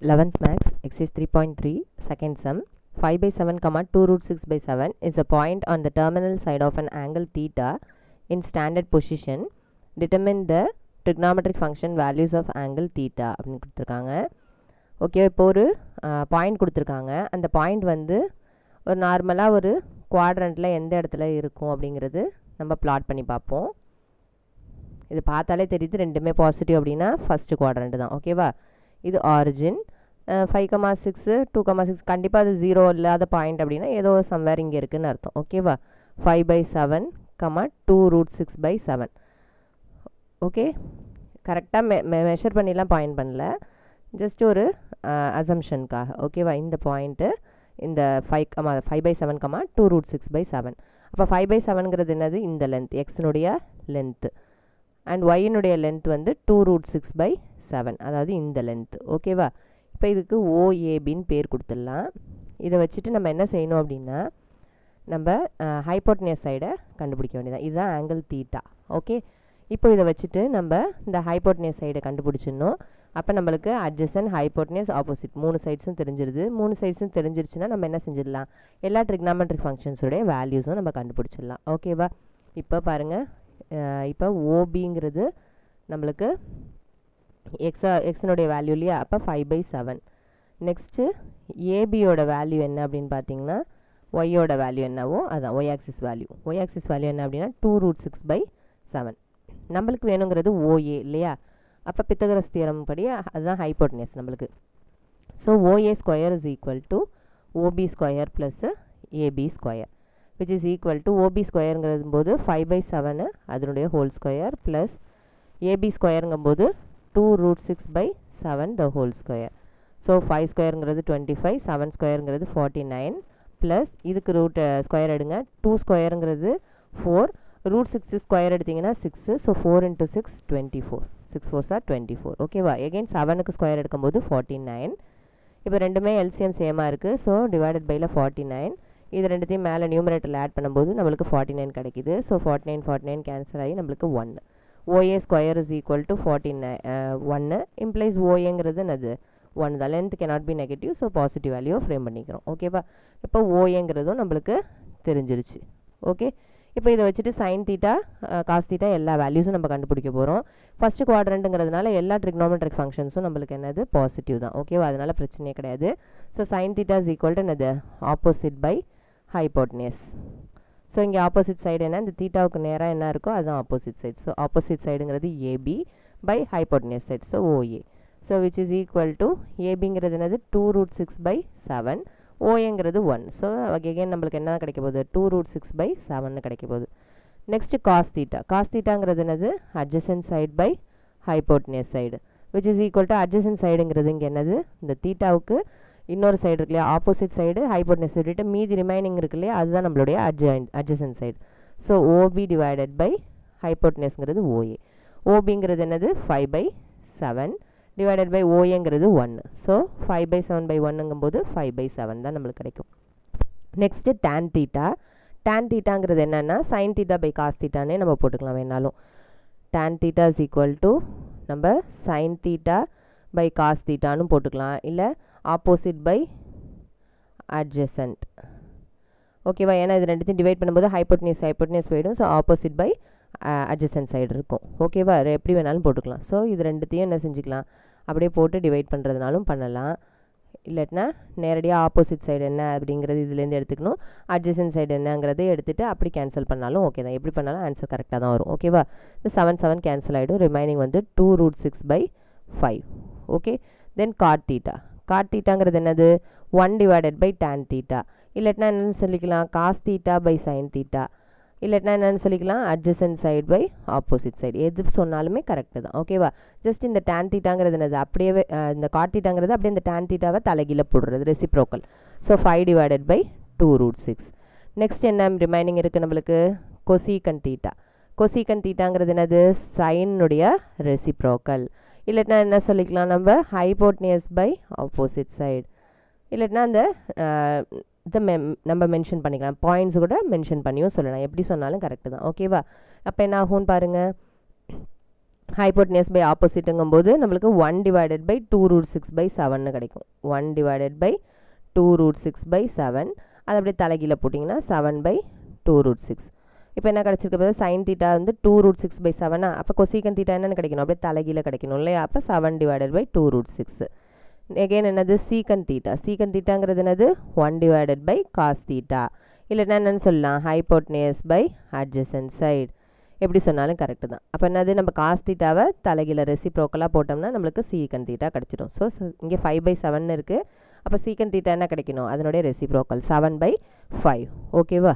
11th max exercise 3.3 second sum 5 by 7 comma 2 root 6 by 7 is a point on the terminal side of an angle theta in standard position. Determine the trigonometric function values of angle theta அப்படின்னு கொடுத்துருக்காங்க. Okay, இப்போ ஒரு point கொடுத்துருக்காங்க. அந்த point வந்து ஒரு நார்மலாக ஒரு குவாட்ரண்ட்டில் எந்த இடத்துல இருக்கும் அப்படிங்கிறது நம்ம பிளாட் பண்ணி பார்ப்போம். இது பார்த்தாலே தெரியுது ரெண்டுமே பாசிட்டிவ் அப்படின்னா ஃபஸ்ட்டு குவாட்ரண்ட் தான். ஓகேவா, இது ஆரிஜின் 5,6 2,6 கண்டிப்பாக அது 0 இல்லாத பாயிண்ட் அப்படின்னா ஏதோ சம்வேர் இங்கே இருக்குதுன்னு அர்த்தம். ஓகேவா, 5 by 7 2 root 6 by 7. ஓகே, கரெக்டாக மெஷர் பண்ணிலாம் பாயிண்ட் பண்ணல, ஜஸ்ட் ஒரு அசம்ஷனுக்காக. ஓகேவா, இந்த பாயிண்ட்டு இந்த 5 by 7 2 root 6 by 7. அப்போ 5 by 7ங்கிறது என்னது, இந்த லென்த் எக்ஸினுடைய லென்த்து, அண்ட் ஒயினுடைய லென்த் வந்து 2 root 6 by 7, அதாவது இந்த லென்த்து. ஓகேவா, இப்போ இதுக்கு ஓஏபின்னு பேர் கொடுத்துடலாம். இதை வச்சுட்டு நம்ம என்ன செய்யணும் அப்படின்னா நம்ம ஹைப்போட்டனியஸ் சைடை கண்டுபிடிக்க வேண்டியதான். இதுதான் ஆங்கிள் தீட்டா. ஓகே, இப்போ இதை வச்சுட்டு நம்ம இந்த ஹைப்போட்டனியஸ் சைடை கண்டுபிடிச்சிடணும். அப்போ நம்மளுக்கு அட்ஜசன்ட், ஹைப்போட்டனியஸ், ஆப்போசிட் 3 சைட்ஸும் தெரிஞ்சிருது. 3 சைட்ஸும் தெரிஞ்சிருச்சுன்னா நம்ம என்ன செஞ்சிடலாம், எல்லா ட்ரிக்னாமெட்ரிக் ஃபங்க்ஷன்ஸோடைய வேல்யூஸும் நம்ம கண்டுபிடிச்சிடலாம். ஓகேவா, இப்போ பாருங்கள், இப்போ ஓபிங்கிறது நம்மளுக்கு எக்ஸனுடைய வேல்யூ இல்லையா, அப்போ 5 by 7. நெக்ஸ்ட்டு ஏபியோட வேல்யூ என்ன அப்படின்னு பார்த்தீங்கன்னா ஒய்யோட வேல்யூ என்னவோ அதான் y axis value. Y axis value என்ன அப்படின்னா 2 root 6 by 7. நம்மளுக்கு வேணுங்கிறது ஓஏ இல்லையா, அப்போ பித்தகரஸ் தியரம் படி அதுதான் ஹைப்போட்டனியஸ் நம்மளுக்கு. So OA square is equal to OB square plus AB square, which is equal to OB ஸ்கொயருங்கிறது போது 5 by 7 அதனுடைய ஹோல் ஸ்கொயர் ப்ளஸ் ஏபி ஸ்கொயருங்கும் போது 2 root 6 by 7 the whole square. So 5 ஸ்கொயருங்கிறது 25, 7 ஸ்கொயருங்கிறது 49 ப்ளஸ் இதுக்கு ரூட் ஸ்கொயர் எடுங்க, 2 ஸ்கொயருங்கிறது 4, ரூட் 6 ஸ்கொயர் எடுத்திங்கன்னா 6, ஸோ 4 into 6 24, 6 4s are 24. ஓகேவா, எகெயின் 7க்கு ஸ்கொயர் எடுக்கும்போது 49. இப்போ ரெண்டுமே எல்சிஎம் சேமாக இருக்குது, ஸோ டிவைடட் பையில் 49. இது ரெண்டுத்தையும் மேலே நியூமரேட்டரில் ஆட் பண்ணும்போது நம்மளுக்கு 49 கிடைக்குது. ஸோ 49 49 கேன்சல் ஆகி நம்மளுக்கு 1. OA square is equal to 1 implies ஓஏங்கிறது என்னது 1 தான். Length cannot be negative, so positive வேல்யூவை ஃப்ரேம் பண்ணிக்கிறோம். ஓகேவா, இப்போ ஓஏங்கிறதும் நம்மளுக்கு தெரிஞ்சிருச்சு. ஓகே, இப்போ இதை வச்சுட்டு சைன் தீட்டா காஸ் தீட்டா எல்லா வேல்யூஸும் நம்ம கண்டுபிடிக்க போகிறோம். ஃபஸ்ட்டு குவாட்ரண்ட்டுங்கிறதுனால எல்லா ட்ரிக்னாமெட்ரிக் ஃபங்க்ஷன்ஸும் நம்மளுக்கு என்னது பாசிட்டிவ் தான். ஓகேவா, அதனால் பிரச்சனையே கிடையாது. So sine theta is equal to என்னது ஆப்போசிட் பை ஹைப்போட்டனியஸ். ஸோ இங்கே ஆப்போசிட் சைடு என்ன, இந்த தீட்டாவுக்கு நேராக என்ன இருக்கோ அதுதான் ஆப்போசிட் சைடு. ஸோ ஆப்போசிட் சைடுங்கிறது AB by hypotenuse side, so OA. So which is equal to ஏபிங்கிறது என்னது 2 root 6 by 7, ஓஏங்கிறது 1. ஸோ அகெயின் நம்மளுக்கு என்ன கிடைக்க போகுது, 2 root 6 by 7 கிடைக்க போகுது. Next cos theta. காஸ் தீட்டாங்கிறது என்னது adjacent side by hypotenuse side, which is equal to adjacent சைடுங்கிறது இங்கே என்னது இந்த தீட்டாவுக்கு இன்னொரு சைடு இருக்கு இல்லையா, ஆப்போசிட் சைடு ஹைப்போட்டனியஸ் சொல்லிட்டு மீதி ரிமைனிங் இருக்கு இல்லையா, அதுதான் நம்மளுடைய adjacent side. So OB divided by ஹைப்போட்டனியஸ்ங்கிறது ஓஏ. ஓபிங்கிறது என்னது 5 by 7 டிவைடட் பை ஓஏங்கிறது 1. ஸோ 5 by 7 by 1ங்கும் போது 5 by 7 தான் நம்மளுக்கு கிடைக்கும். Next tan theta. டேன் தீட்டாங்கிறது என்னென்னா சைன் தீட்டா பை காஸ் தீட்டானே நம்ம போட்டுக்கலாம் வேணாலும். Tan theta is equal to நம்ம சைன் தீட்டா பை காஸ் தீட்டான்னு போட்டுக்கலாம், இல்லை ஆப்போசிட் பை அட்ஜசன்ட். ஓகேவா, ஏன்னா இது ரெண்டுத்தையும் டிவைட் பண்ணும்போது ஹைப்போட்டனியஸ் போயிடும். So opposite by adjacent side இருக்கும். ஓகேவா, எப்படி வேணாலும் போட்டுக்கலாம். ஸோ இது ரெண்டுத்தையும் என்ன செஞ்சுக்கலாம், அப்படியே போட்டு டிவைட் பண்ணுறதுனாலும் பண்ணலாம், இல்லாட்டினா நேரடியாக ஆப்போசிட் சைடு என்ன அப்படிங்கிறது இதுலேருந்து எடுத்துக்கணும், அட்ஜசன்ட் சைடு என்னங்கிறத எடுத்துகிட்டு அப்படி கேன்சல் பண்ணாலும் ஓகே தான். எப்படி பண்ணாலும் ஆன்சர் கரெக்டாக தான் வரும். ஓகேவா, இந்த 7 7 கேன்சல் ஆகிடும், ரிமைனிங் வந்து 2 root 6 by 5. Okay, then cot theta. Cot தீட்டாங்கிறது என்னது 1 divided by tan தீட்டா, இல்லாட்டினா என்னென்னு சொல்லிக்கலாம் cos theta by sine theta, இல்லாட்டினா என்னென்னு சொல்லிக்கலாம் adjacent side by opposite side. எது சொன்னாலுமே கரெக்டு தான். ஓகேவா, ஜஸ்ட் இந்த tan தீட்டாங்கிறது என்னது அப்படியே இந்த காட் தீட்டாங்கிறது அப்படியே இந்த tan தீட்டாவை தலைகீழ போடுறது, reciprocal. So 5 divided by 2 root 6. Next என்ன ரிமைனிங் இருக்குது நம்மளுக்கு கொசீகன் தீட்டா. கொசீகன் தீட்டாங்கிறது என்னது சைனுடைய ரெசிப்ரோக்கல், இல்லாட்டினா என்ன சொல்லிக்கலாம் நம்ம ஹைப்போட்டனியஸ் பை ஆப்போசிட் சைடு, இல்லாட்டினா அந்த இதை நம்ம மென்ஷன் பண்ணிக்கலாம், பாயிண்ட்ஸ் கூட மென்ஷன் பண்ணியும் சொல்லலாம், எப்படி சொன்னாலும் கரெக்டு தான். ஓகேவா, அப்போ என்ன ஆகும்னு பாருங்கள், ஹைப்போட்டனியஸ் பை ஆப்போசிட்டுங்கும்போது நம்மளுக்கு 1 டிவைடட் பை 2 ரூட் 6 பை 7ன்னு கிடைக்கும். 1 டிவைடட் பை 2 ரூட் 6 பை 7. அது அப்படியே தலைகீழ போட்டிங்கன்னா 7 பை 2 ரூட் 6. இப்போ என்ன கிடச்சிருக்கு பார்த்தா சைன் தீட்டா வந்து 2 ரூட் 6 பை 7. அப்போ கொசீக்கன் தீட்டா என்னென்னு கிடைக்கணும், அப்படியே தலைகீழ கிடைக்கணும் இல்லையா. அப்போ 7 டிவைடட் பை 2 ரூட் 6. எகெயின் என்னது சீக்கன் தீட்டா. சீக்கன் தீட்டாங்கிறது என்னது 1 டிவைடட் பை காஸ் தீட்டா. இல்லைன்னா என்னென்னு சொல்லலாம் ஹைப்போட்டனியஸ் பை அட்ஜசன்ட் சைடு. எப்படி சொன்னாலும் கரெக்டு தான். அப்போ என்னது நம்ம காஸ் தீட்டாவை தலைகீழ ரெசிப்ரோக்கலாக போட்டோம்னா நம்மளுக்கு சீக்கன் தீட்டா கிடச்சிடும். ஸோ இங்கே 5 பை 7 இருக்குது. அப்போ சீக்கன் தீட்டா என்ன கிடைக்கணும், அதனுடைய ரெசிப்ரோக்கல் 7 பை 5. ஓகேவா.